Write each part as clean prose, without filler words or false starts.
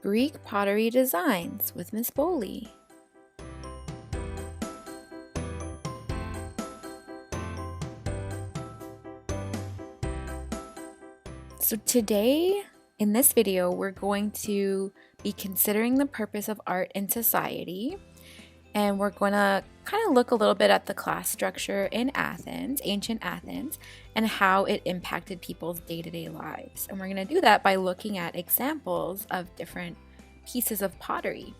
Greek Pottery Designs with Ms.Boley. So today, in this video, we're going to be considering the purpose of art in society, and we're going to kind of look a little bit at the class structure in Athens, ancient Athens, and how it impacted people's day-to-day lives. And we're going to do that by looking at examples of different pieces of pottery.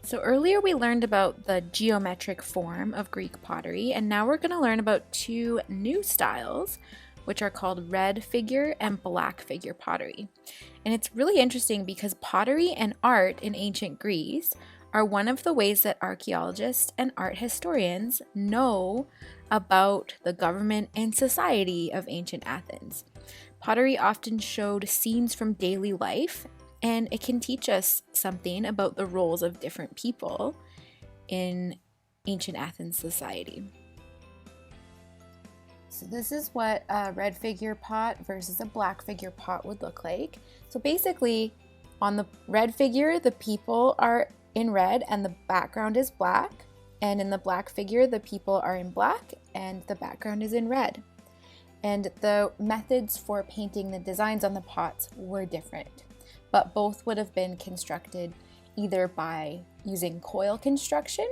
So earlier we learned about the geometric form of Greek pottery, and now we're going to learn about two new styles, which are called red figure and black figure pottery. And it's really interesting because pottery and art in ancient Greece are one of the ways that archaeologists and art historians know about the government and society of ancient Athens. Pottery often showed scenes from daily life, and it can teach us something about the roles of different people in ancient Athens society. So this is what a red figure pot versus a black figure pot would look like. So basically, on the red figure, the people are in red and the background is black. And in the black figure, the people are in black and the background is in red. And the methods for painting the designs on the pots were different, but both would have been constructed either by using coil construction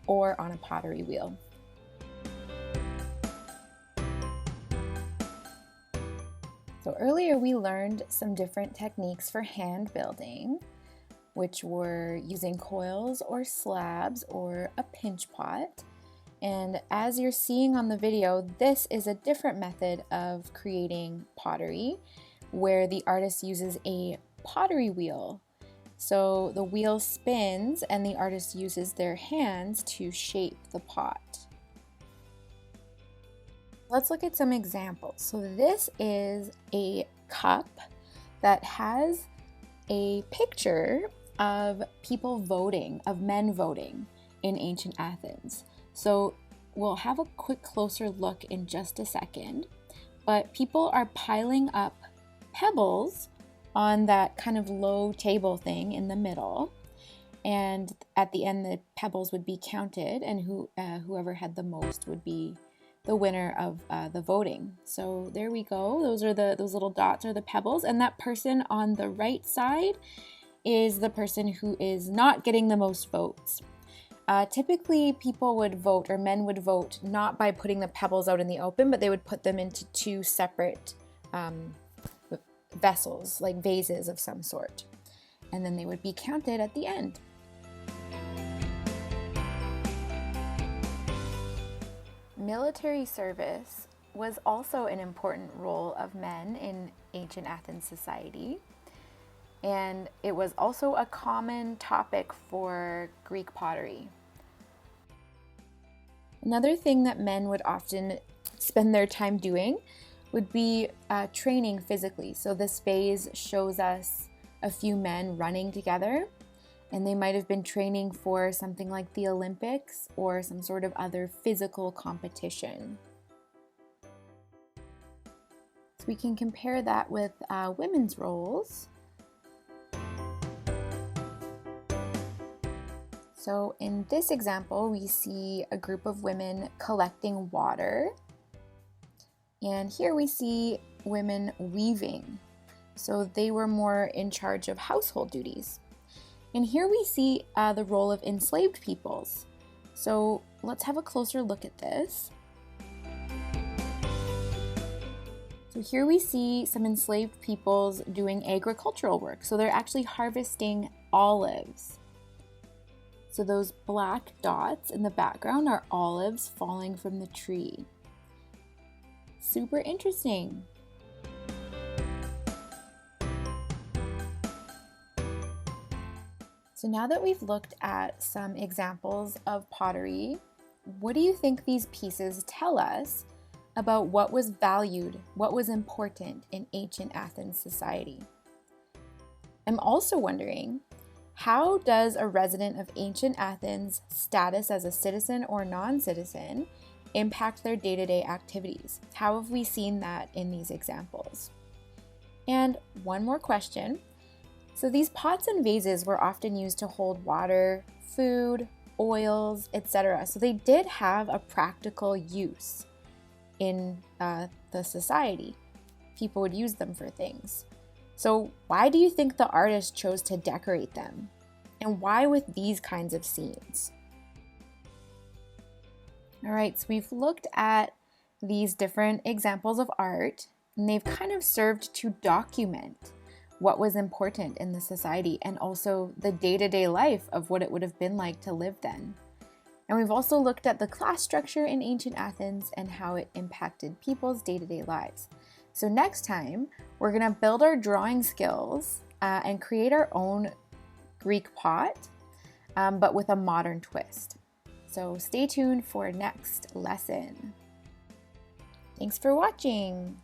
or on a pottery wheel. So earlier we learned some different techniques for hand building, which were using coils or slabs or a pinch pot. And as you're seeing on the video, this is a different method of creating pottery where the artist uses a pottery wheel. So the wheel spins and the artist uses their hands to shape the pot. Let's look at some examples. So this is a cup that has a picture of people voting, of men voting in ancient Athens. So we'll have a quick closer look in just a second, but people are piling up pebbles on that kind of low table thing in the middle, and at the end the pebbles would be counted, and whoever had the most would be the winner of the voting. So there we go. Those little dots are the pebbles, and that person on the right side is the person who is not getting the most votes. Typically people would vote, or men would vote, not by putting the pebbles out in the open, but they would put them into two separate vessels, like vases of some sort, and then they would be counted at the end. Military service was also an important role of men in ancient Athens society, and it was also a common topic for Greek pottery. Another thing that men would often spend their time doing would be training physically. So this vase shows us a few men running together, and they might have been training for something like the Olympics or some sort of other physical competition. So we can compare that with women's roles. So in this example, we see a group of women collecting water. And here we see women weaving. So they were more in charge of household duties. And here we see the role of enslaved peoples. So let's have a closer look at this. So here we see some enslaved peoples doing agricultural work. So they're actually harvesting olives. So those black dots in the background are olives falling from the tree. Super interesting. So now that we've looked at some examples of pottery, what do you think these pieces tell us about what was valued, what was important in ancient Athens society? I'm also wondering, how does a resident of ancient Athens' status as a citizen or non-citizen impact their day-to-day activities? How have we seen that in these examples? And one more question. So these pots and vases were often used to hold water, food, oils, etc. So they did have a practical use in the society. People would use them for things. So why do you think the artist chose to decorate them? And why with these kinds of scenes? All right, so we've looked at these different examples of art, and they've kind of served to document what was important in the society and also the day-to-day life of what it would have been like to live then. And we've also looked at the class structure in ancient Athens and how it impacted people's day-to-day lives. So next time, we're gonna build our drawing skills and create our own Greek pot, but with a modern twist. So stay tuned for next lesson. Thanks for watching.